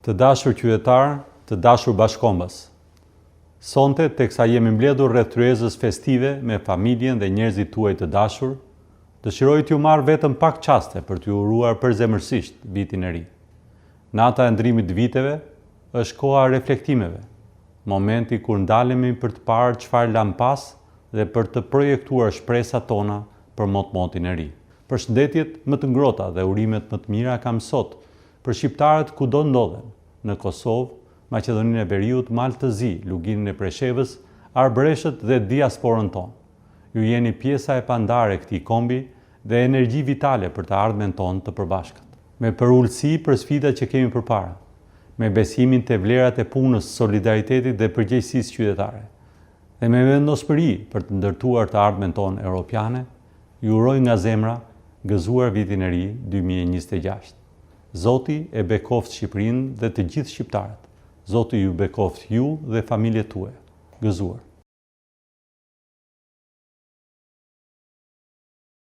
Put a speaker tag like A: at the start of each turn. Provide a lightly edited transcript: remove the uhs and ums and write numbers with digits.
A: Të dashur qytetar, të dashur bashkombës. Sonte, teksa jemi mbledhur rreth tryezës festive me familjen dhe njerëzit tuaj të dashur, dëshiroj t'ju marr vetëm pak çaste për t'ju uruar përzemërsisht vitin e ri. Nata e ndrimit viteve është koha e reflektimeve, momenti kur ndalemi për të parë çfarë lam pas dhe për të projektuar shpresat tona për motmotin e ri. Përshëndetjet më të ngrohta dhe urimet më të mira kam sot për shqiptarët kudo ndodhen, në Kosovë, Maqedoninë e Veriut, Malë të Zi, Luginën e Preshevës, Arbreshët dhe diasporën tonë. Ju jeni pjesa e pandare e këtij kombi dhe energji vitale për të ardhmen tonë të përbashkët. Me përullësi për sfidat që kemi përpara, me besimin te vlerat e punës, solidaritetit dhe përgjegjësisë qytetare, dhe me vendospëri për të ndërtuar të ardhmen tonë europiane, ju uroj nga zemra gëzuar vitin e ri 2026. Zoti e bekoft Shqipërinë dhe të gjithë shqiptarët. Zoti ju bekoft ju dhe familjet tuaja. Gëzuar.